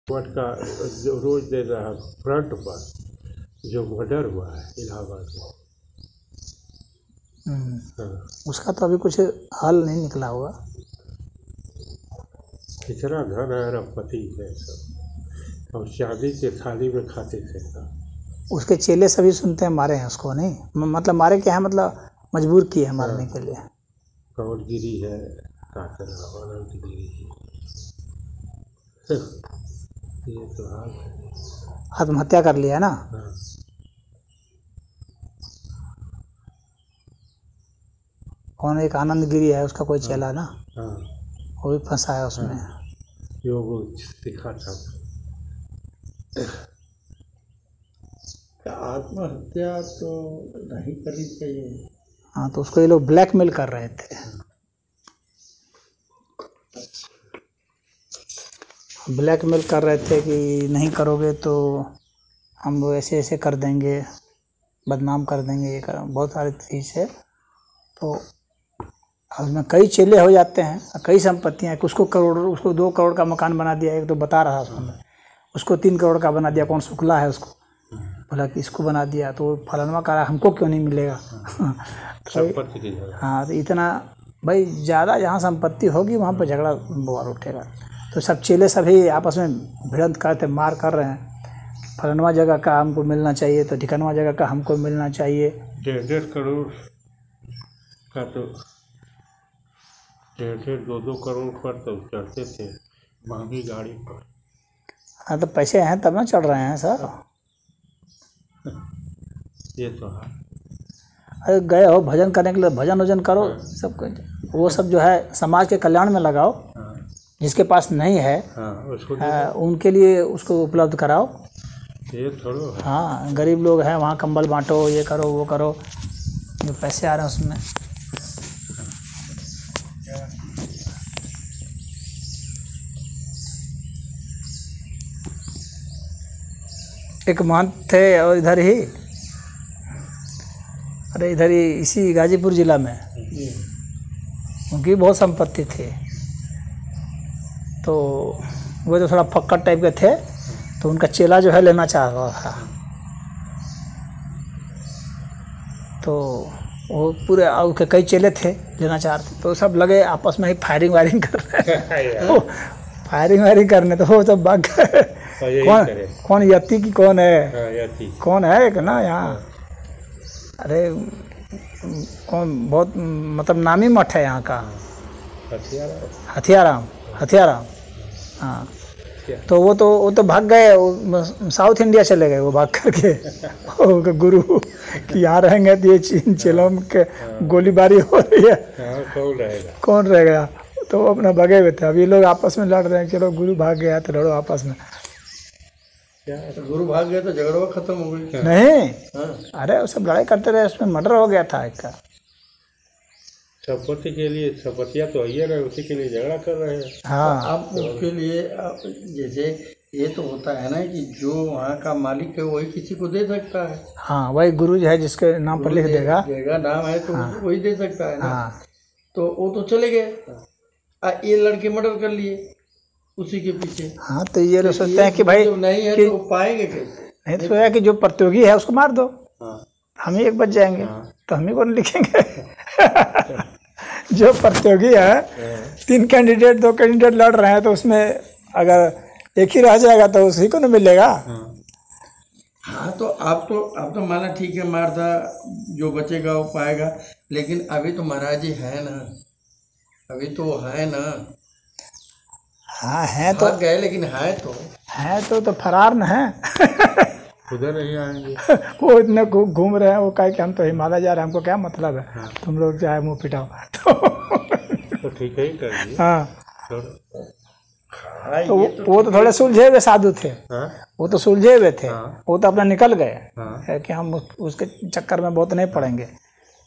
मटका जो रोज दे रहा फ्रंट पर जो मर्डर हुआ है इलाहाबाद में। हाँ, उसका तो अभी कुछ हल नहीं निकला होगा। इतना धन है अरबपति है सब, और चांदी के थाली में खाते थे सब। उसके चेले सभी सुनते हैं मारे हैं उसको, नहीं मतलब मारे क्या है, मतलब मजबूर किए हैं मारने के लिए। कौलगिरी है, काकरा अनंतगिरी है। ये तो हाल है। आत्महत्या कर लिया है ना। हाँ, कौन एक आनंद गिरी है उसका कोई चेला ना, हाँ, वो भी फंसा है उसमें। योग सिखा था। आत्महत्या तो नहीं करनी चाहिए। हाँ, तो उसको ये लोग ब्लैकमेल कर रहे थे। ब्लैकमेल कर रहे थे कि नहीं करोगे तो हम ऐसे ऐसे कर देंगे, बदनाम कर देंगे, ये कर बहुत सारी चीज़ है। तो उसमें कई चेले हो जाते हैं, कई संपत्तियाँ हैं। उसको 2 करोड़ का मकान बना दिया, एक तो बता रहा उसमें, उसको 3 करोड़ का बना दिया। कौन शुक्ला है उसको बोला कि इसको बना दिया, तो फलाना का हमको क्यों नहीं मिलेगा। संपत्ति की जगह। हाँ, तो इतना भाई ज़्यादा जहाँ संपत्ति होगी वहाँ पर झगड़ा बुआर उठेगा। तो सब चेले सभी आपस में भिड़ंत करते, मार कर रहे हैं। फलानवा जगह का हमको मिलना चाहिए, तो ठिकानवा जगह का हमको मिलना चाहिए। 1.5 करोड़ का तो 2.5 करोड़ पर तो चढ़ते थे महंगी गाड़ी पर। हाँ, तो पैसे हैं तब ना चढ़ रहे हैं सर। ये तो है। अरे गए हो भजन करने के लिए, भजन वजन करो, सब कुछ वो सब जो है समाज के कल्याण में लगाओ। जिसके पास नहीं है उसको उनके लिए उसको उपलब्ध कराओ। ये थोड़ा है। हाँ, गरीब लोग हैं वहाँ कंबल बांटो, ये करो वो करो, जो पैसे आ रहे हैं उसमें। एक महंत थे और इधर ही, अरे इधर ही इसी गाजीपुर जिला में, उनकी बहुत संपत्ति थी। तो वो तो थोड़ा फक्कड़ टाइप के थे, तो उनका चेला जो है लेना चाह रहा था। तो वो पूरे उसके कई चेले थे लेना चाह रहे थे, तो सब लगे आपस में ही फायरिंग वायरिंग कर रहे। फायरिंग वायरिंग करने, तो वो सब भाग गए। कौन यति की कौन है, कौन है एक ना यहाँ, अरे कौन बहुत मतलब नामी मठ है यहाँ का, हथियाराम। हाँ, तो वो तो भाग गए, साउथ इंडिया चले गए वो भाग करके। गुरु कि यहाँ रहेंगे तो ये चेलों के गोलीबारी हो रही है, कौन रहेगा। तो वो अपना भगे हुए थे। अब ये लोग आपस में लड़ रहे हैं, चलो गुरु भाग गया तो लड़ो आपस में। तो गुरु भाग गया तो झगड़ा खत्म हो गई नहीं। अरे वो सब लड़ाई करते रहे, उसमें मर्डर हो गया था एक का। संपत्ति के लिए, संपत्तियाँ तो आइए रहे, उसी के लिए झगड़ा कर रहे हैं। हाँ, अब उसके लिए जैसे ये तो होता है ना कि जो वहाँ का मालिक है वही किसी को दे सकता है। हाँ, वही गुरु जो है जिसके नाम पर लिख देगा नाम है तो वही दे सकता है ना। हाँ, तो वो तो चले गए, ये लड़के मर्डर कर लिए उसी के पीछे। हाँ, तो ये लोग सोचते हैं कि भाई नहीं है तो पाएंगे कैसे। नहीं, तो सोचा कि जो प्रतियोगी है उसको मार दो, हम ही एक बच जाएंगे, तो हम ही को लिखेंगे। जो प्रतियोगी है, 2 कैंडिडेट लड़ रहे हैं, तो उसमें अगर एक ही रह जाएगा तो उसी को न मिलेगा। हाँ, तो आप तो माना ठीक है, मारदा जो बचेगा वो पाएगा, लेकिन अभी तो महाराज जी है ना, अभी तो है ना। हाँ, है तो गए, लेकिन है तो फरार न है। उधर नहीं आएंगे। वो इतने घूम रहे हैं, वो कहे कि हम तो हिमालय जा रहे हैं, हमको क्या मतलब है, तुम लोग चाहे मुँह पिटाओ। तो ठीक है ही कर दिए। हाँ, तो वो तो थोड़े सुलझे हुए साधु थे। वो तो सुलझे हुए थे। वो तो अपना निकल गए है कि हम उसके चक्कर में बहुत नहीं पड़ेंगे।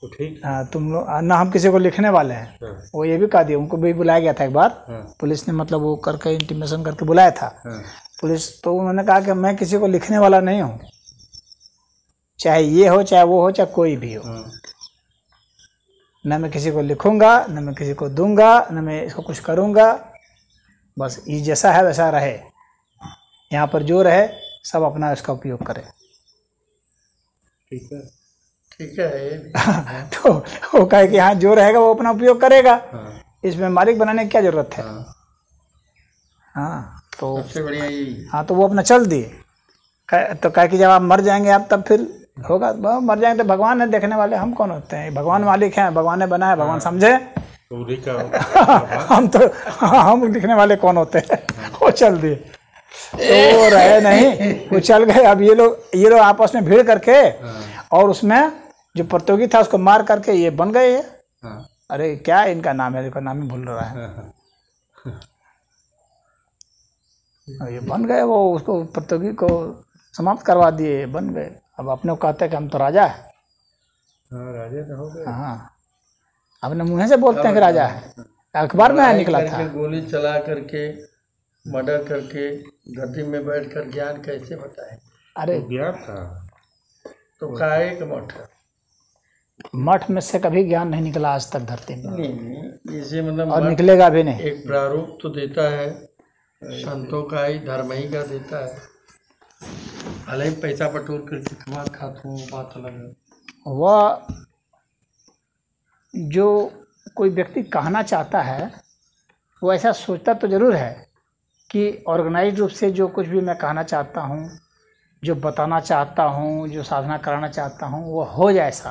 तो ठीक। हाँ, तुम लोग ना, हम किसी को लिखने वाले हैं। वो ये भी कहा दिया, उनको भी बुलाया गया था एक बार, पुलिस ने मतलब वो करके इंटीमेशन करके बुलाया था पुलिस। तो उन्होंने कहा कि मैं किसी को लिखने वाला नहीं हूँ, चाहे ये हो चाहे वो हो चाहे कोई भी हो, न मैं किसी को लिखूंगा, न मैं किसी को दूंगा, न मैं इसको कुछ करूंगा, बस ये जैसा है वैसा रहे। यहाँ पर जो रहे सब अपना इसका उपयोग करे। ठीक है। ठीक है। तो वो कहे कि हाँ जो रहेगा वो अपना उपयोग करेगा, हाँ। इसमें मालिक बनाने की क्या जरूरत है। हाँ, हाँ तो सबसे बढ़िया यही। हाँ तो वो अपना चल दिए। तो कहे कि जब आप मर जाएंगे आप तब फिर होगा। मर जाएंगे तो भगवान है देखने वाले, हम कौन होते हैं? भगवान मालिक हैं, भगवान ने बनाया, भगवान समझे। तो उन्हीं का हम लिखने वाले कौन होते हैं? वो चल दिए तो वो रहे नहीं, वो चल गए। अब ये लोग आपस में भीड़ करके और उसमें जो प्रतियोगी था उसको मार करके ये बन गए। अरे क्या इनका नाम है, देखो नाम ही भूल रहा है। ये बन गए, वो उसको प्रतियोगी को समाप्त करवा दिए, बन गए। अब अपने को कहते हैं कि हम तो राजा है। राजा तो हो गए। हाँ अपने मुँह से बोलते हैं कि राजा है, अखबार में निकला था। गोली चला करके, मर्डर करके, गद्दी में बैठ कर ज्ञान कैसे बताए? अरे ज्ञान था तो काहे का मठ? मठ में से कभी ज्ञान नहीं निकला आज तक धरती में, नहीं इसे मतलब और निकलेगा भी नहीं। एक प्रारूप तो देता है, संतों का ही, धर्म ही का देता है। भले ही पैसा बटोर कर कमात खाते हैं, बात अलग है। वह जो कोई व्यक्ति कहना चाहता है वो ऐसा सोचता तो ज़रूर है कि ऑर्गेनाइज रूप से जो कुछ भी मैं कहना चाहता हूँ, जो बताना चाहता हूँ, जो साधना कराना चाहता हूँ वो हो जाए ऐसा,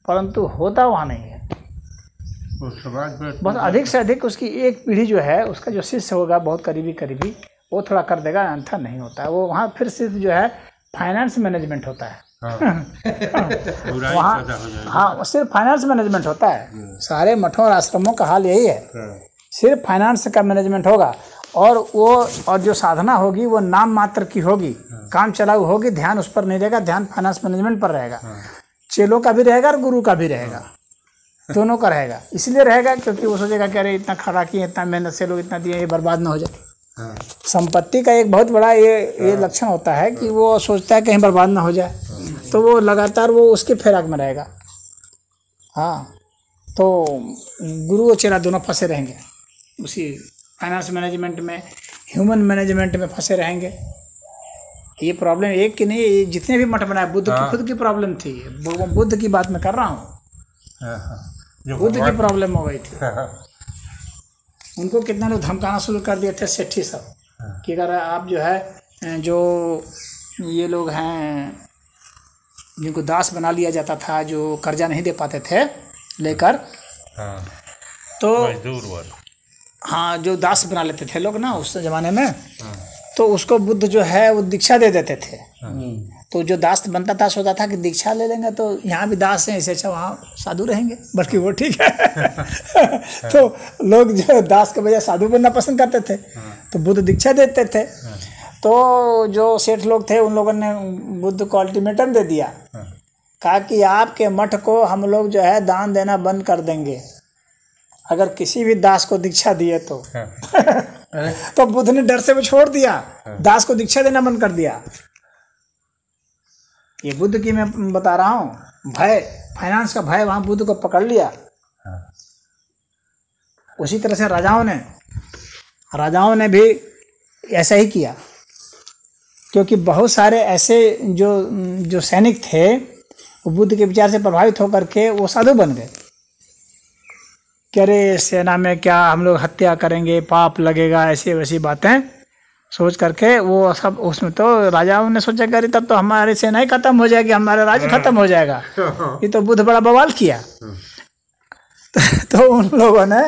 परंतु होता वहाँ नहीं है। समाज में बस अधिक से अधिक उसकी एक पीढ़ी जो है, उसका जो शिष्य होगा बहुत करीबी वो थोड़ा कर देगा, अन्यथा नहीं होता है। वो वहाँ फिर सिर्फ जो है फाइनेंस मैनेजमेंट होता है। वहाँ हाँ सिर्फ फाइनेंस मैनेजमेंट होता है। सारे मठों और आश्रमों का हाल यही है, सिर्फ फाइनेंस का मैनेजमेंट होगा। और जो साधना होगी वो नाम मात्र की होगी, काम चलाऊ होगी, ध्यान उस पर नहीं रहेगा, ध्यान फाइनेंस मैनेजमेंट पर रहेगा। चेलों का भी रहेगा और गुरु का भी रहेगा, दोनों का रहेगा। इसलिए रहेगा क्योंकि वो सोचेगा कि अरे इतना खड़ा किए, इतना मेहनत से लोग इतना दिए, ये बर्बाद ना हो जाए। संपत्ति का एक बहुत बड़ा ये लक्षण होता है कि वो सोचता है कहीं बर्बाद ना हो जाए, तो वो लगातार वो उसके फेराक में रहेगा। हाँ तो गुरु और चेला दोनों फंसे रहेंगे उसी फाइनेंस मैनेजमेंट में, ह्यूमन मैनेजमेंट में फंसे रहेंगे। ये प्रॉब्लम एक की नहीं, ये जितने भी मठ बनाए बुद्ध की खुद की प्रॉब्लम थी। बुद्ध की बात मैं कर रहा हूँ, बुद्ध की प्रॉब्लम हो गई थी। उनको कितना लोग धमकाना शुरू कर दिए थे सेठी सब कि अगर आप जो है जो ये लोग हैं जिनको दास बना लिया जाता था, जो कर्जा नहीं दे पाते थे लेकर, तो हाँ जो दास बना लेते थे लोग ना उस ज़माने में, तो उसको बुद्ध जो है वो दीक्षा दे देते थे। तो जो दास बनता था सोचता था कि दीक्षा ले लेंगे तो यहाँ भी दास हैं, इससे अच्छा वहाँ साधु रहेंगे, बल्कि वो ठीक है। तो लोग जो दास के बजाय साधु बनना पसंद करते थे, तो बुद्ध दीक्षा देते थे। तो जो सेठ लोग थे उन लोगों ने बुद्ध को अल्टीमेटम दे दिया, कहा कि आपके मठ को हम लोग जो है दान देना बंद कर देंगे अगर किसी भी दास को दीक्षा दिए तो। तो बुद्ध ने डर से वो छोड़ दिया, दास को दीक्षा देना बंद कर दिया। ये बुद्ध की मैं बता रहा हूँ, भय, फाइनेंस का भय वहाँ बुद्ध को पकड़ लिया। उसी तरह से राजाओं ने भी ऐसा ही किया, क्योंकि बहुत सारे ऐसे जो सैनिक थे वो बुद्ध के विचार से प्रभावित होकर के वो साधु बन गए कि अरे सेना में क्या हम लोग हत्या करेंगे, पाप लगेगा, ऐसी वैसी बातें सोच करके वो सब उसमें, तो राजाओं ने सोचा कि अरे तब तो हमारी सेना ही खत्म हो जाएगी, हमारा राज्य खत्म हो जाएगा। ये तो बुद्ध बड़ा बवाल किया। तो उन लोगों ने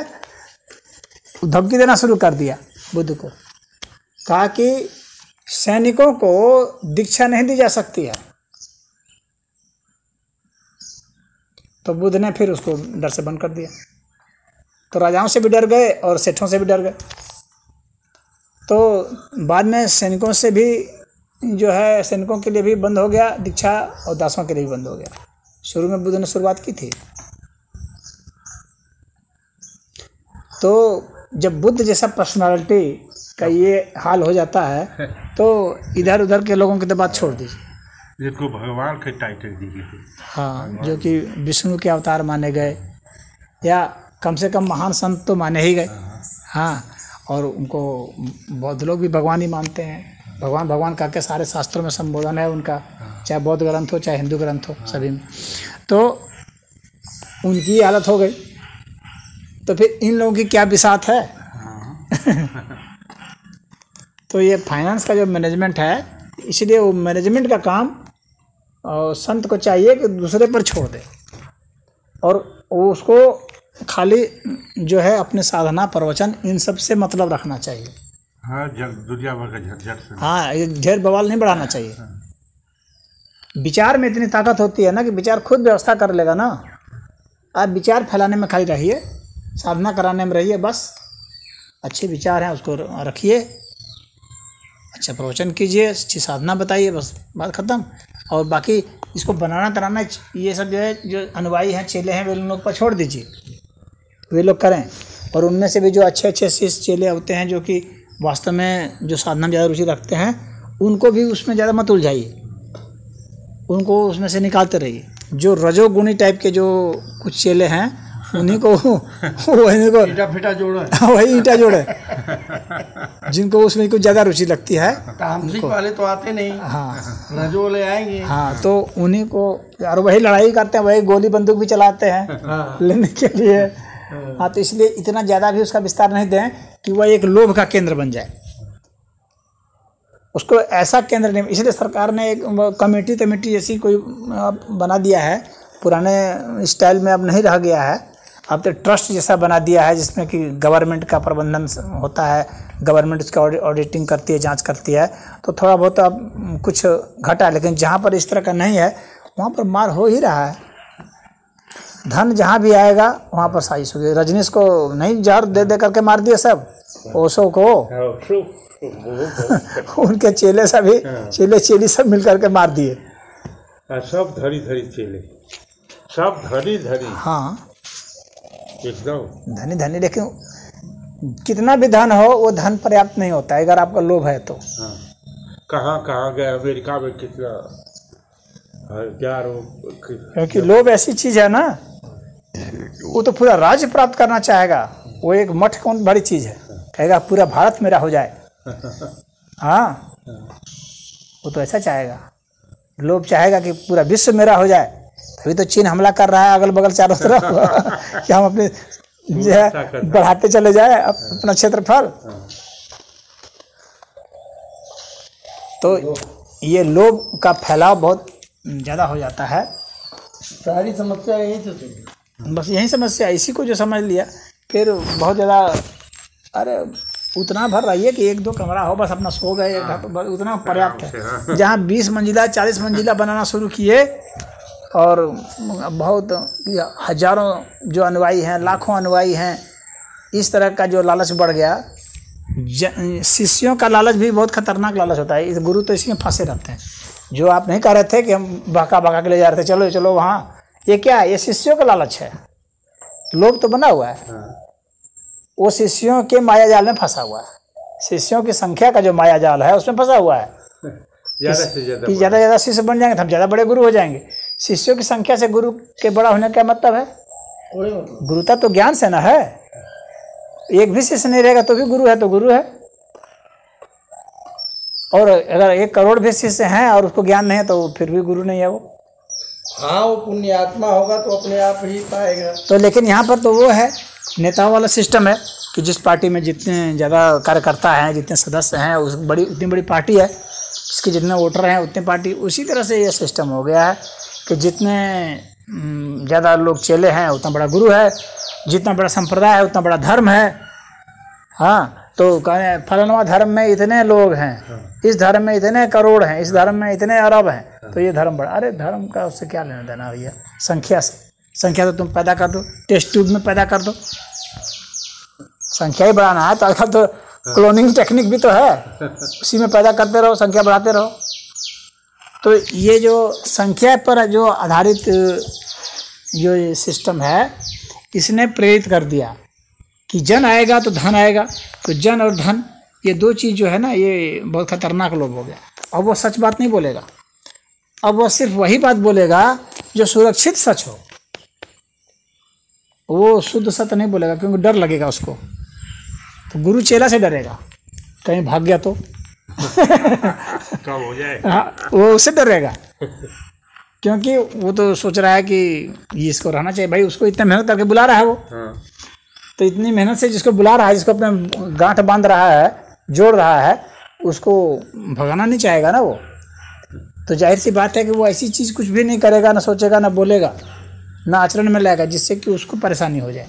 धमकी देना शुरू कर दिया बुद्ध को, कहा कि सैनिकों को दीक्षा नहीं दी जा सकती है। तो बुद्ध ने फिर उसको डर से बंद कर दिया। तो राजाओं से भी डर गए और सेठों से भी डर गए। तो बाद में सैनिकों से भी जो है, सैनिकों के लिए भी बंद हो गया दीक्षा और दासों के लिए भी बंद हो गया। शुरू में बुद्ध ने शुरुआत की थी। तो जब बुद्ध जैसा पर्सनालिटी का ये हाल हो जाता है तो इधर उधर के लोगों की तो बात छोड़ दीजिए, जिसको भगवान के टाइटल दी गई, हाँ, जो कि विष्णु के अवतार माने गए या कम से कम महान संत तो माने ही गए। हाँ, और उनको बौद्ध लोग भी भगवान ही मानते हैं, भगवान भगवान कह के सारे शास्त्रों में संबोधन है उनका, चाहे बौद्ध ग्रंथ हो चाहे हिंदू ग्रंथ हो, सभी में। तो उनकी हालत हो गई, तो फिर इन लोगों की क्या बिसात है। तो ये फाइनेंस का जो मैनेजमेंट है, इसलिए वो मैनेजमेंट का काम और संत को चाहिए कि दूसरे पर छोड़ दे, और वो उसको खाली जो है अपने साधना प्रवचन इन सब से मतलब रखना चाहिए। हाँ, दुनिया भर का झंझट से। हाँ, ये ढेर बवाल नहीं बढ़ाना चाहिए। विचार में इतनी ताकत होती है ना कि विचार खुद व्यवस्था कर लेगा ना। आप विचार फैलाने में खाली रहिए, साधना कराने में रहिए, बस अच्छे विचार हैं उसको रखिए, अच्छा प्रवचन कीजिए, अच्छी साधना बताइए, बस बात ख़त्म। और बाकी इसको बनाना तराना ये सब जो है, जो अनुयायी हैं, चेले हैं, वे लोग पर छोड़ दीजिए, वे लोग करें। और उनमें से भी जो अच्छे अच्छे शिष्य चेले होते हैं, जो कि वास्तव में जो साधना में ज़्यादा रुचि रखते हैं, उनको भी उसमें ज़्यादा मत उलझाइए, उनको उसमें से निकालते रहिए। जो रजोगुणी टाइप के जो कुछ चेले हैं, उन्हीं को ईटा फिटा जोड़ा वही ईटा जोड़े, जिनको उसमें कुछ ज़्यादा रुचि लगती है। तामसिक वाले तो आते नहीं, हाँ, रजो वाले आएंगे। हाँ, तो उन्हीं को, और वही लड़ाई करते हैं, वही गोली बंदूक भी चलाते हैं लेने के लिए। हाँ, तो इसलिए इतना ज़्यादा भी उसका विस्तार नहीं दें कि वह एक लोभ का केंद्र बन जाए, उसको ऐसा केंद्र नहीं। इसलिए सरकार ने एक कमेटी जैसी कोई बना दिया है, पुराने स्टाइल में अब नहीं रह गया है, अब तो ट्रस्ट जैसा बना दिया है, जिसमें कि गवर्नमेंट का प्रबंधन होता है, गवर्नमेंट उसका ऑडिटिंग करती है, जांच करती है। तो थोड़ा बहुत अब कुछ घटा है, लेकिन जहाँ पर इस तरह का नहीं है वहाँ पर मार हो ही रहा है। धन जहाँ भी आएगा वहाँ पर साजिश होगी। रजनीश को नहीं जहर दे दे करके मार दिया सब, ओशो को उनके चेले सभी चेले चेली सब मिल करके मार दिए, सब धरी धरी चेले, सब धनी धनी। हाँ, एकदम धनी धनी, लेकिन कितना भी धन हो वो धन पर्याप्त नहीं होता है अगर आपका लोभ है तो। हाँ, कहाँ कहाँ गए, अमेरिका में कितना हजारों, क्योंकि लोभ ऐसी चीज है ना, वो तो पूरा राज्य प्राप्त करना चाहेगा। वो एक मठ कौन बड़ी चीज है, कहेगा पूरा भारत मेरा हो जाए। हाँ, वो तो ऐसा चाहेगा, लोभ चाहेगा कि पूरा विश्व मेरा हो जाए। अभी तो चीन हमला कर रहा है अगल बगल चारों तरफ कि हम अपने जो है बढ़ाते चले जाए अपना क्षेत्रफल। तो ये लोभ का फैलाव बहुत ज़्यादा हो जाता है। सारी समस्या यही से शुरू, बस यही समस्या, इसी को जो समझ लिया फिर बहुत ज़्यादा। अरे उतना भर रहिए कि 1-2 कमरा हो, बस अपना सो गए, उतना पर्याप्त है। जहाँ 20 मंजिला 40 मंजिला बनाना शुरू किए, और बहुत हजारों जो अनुयायी हैं, लाखों अनुयायी हैं, इस तरह का जो लालच बढ़ गया। शिष्यों का लालच भी बहुत खतरनाक लालच होता है। इस गुरु तो इसी में फंसे रहते हैं। जो आप नहीं कह रहे थे कि हम बहका बहका के ले जा रहे थे, चलो चलो वहाँ, ये क्या है? ये शिष्यों का लालच है। लोभ तो बना हुआ है, वो शिष्यों के माया जाल में फंसा हुआ है। शिष्यों की संख्या का जो माया जाल है उसमें फंसा हुआ है। ज़्यादा से ज़्यादा शिष्य बन जाएंगे तो हम ज़्यादा बड़े गुरु हो जाएंगे। शिष्यों की संख्या से गुरु के बड़ा होने का मतलब है, गुरुता तो ज्ञान से ना है। एक भी शिष्य नहीं रहेगा तो भी गुरु है, तो गुरु है। और अगर 1 करोड़ भी शिष्य हैं और उसको ज्ञान नहीं है तो फिर भी गुरु नहीं है वो। हाँ, वो पुण्यात्मा होगा तो अपने आप ही पाएगा। तो लेकिन यहाँ पर तो वो है, नेताओं वाला सिस्टम है कि जिस पार्टी में जितने ज़्यादा कार्यकर्ता हैं, जितने सदस्य हैं, उस उतनी बड़ी पार्टी है, इसके जितने वोटर हैं उतने पार्टी। उसी तरह से ये सिस्टम हो गया है कि जितने ज़्यादा लोग चेले हैं उतना बड़ा गुरु है, जितना बड़ा संप्रदाय है उतना बड़ा धर्म है। हाँ, तो कहें फलाना धर्म में इतने लोग हैं, इस धर्म में इतने करोड़ हैं, इस धर्म में इतने अरब हैं, तो ये धर्म बड़ा। अरे धर्म का उससे क्या लेना देना भैया, संख्या से। संख्या तो तुम पैदा कर दो, टेस्ट ट्यूब में पैदा कर दो। संख्या ही बढ़ाना है तो आजकल तो क्लोनिंग टेक्निक भी तो है, उसी में पैदा करते रहो, संख्या बढ़ाते रहो। तो ये जो संख्या पर जो आधारित जो ये सिस्टम है, इसने प्रेरित कर दिया कि जन आएगा तो धन आएगा। तो जन और धन, ये 2 चीज़ जो है ना, ये बहुत खतरनाक लोभ हो गया। अब वो सच बात नहीं बोलेगा, अब वो सिर्फ वही बात बोलेगा जो सुरक्षित सच हो। वो शुद्ध सत्य नहीं बोलेगा, क्योंकि डर लगेगा उसको। तो गुरु चेला से डरेगा, कहीं भाग गया तो कब हो जाए। हाँ, वो उससे डरेगा क्योंकि वो तो सोच रहा है कि ये इसको रहना चाहिए। भाई उसको इतना मेहनत करके बुला रहा है वो, हाँ तो इतनी मेहनत से जिसको बुला रहा है, जिसको अपने गांठ बांध रहा है, जोड़ रहा है, उसको भगाना नहीं चाहेगा ना वो। तो जाहिर सी बात है कि वो ऐसी चीज़ कुछ भी नहीं करेगा, ना सोचेगा, ना बोलेगा, ना आचरण में लाएगा जिससे कि उसको परेशानी हो जाए।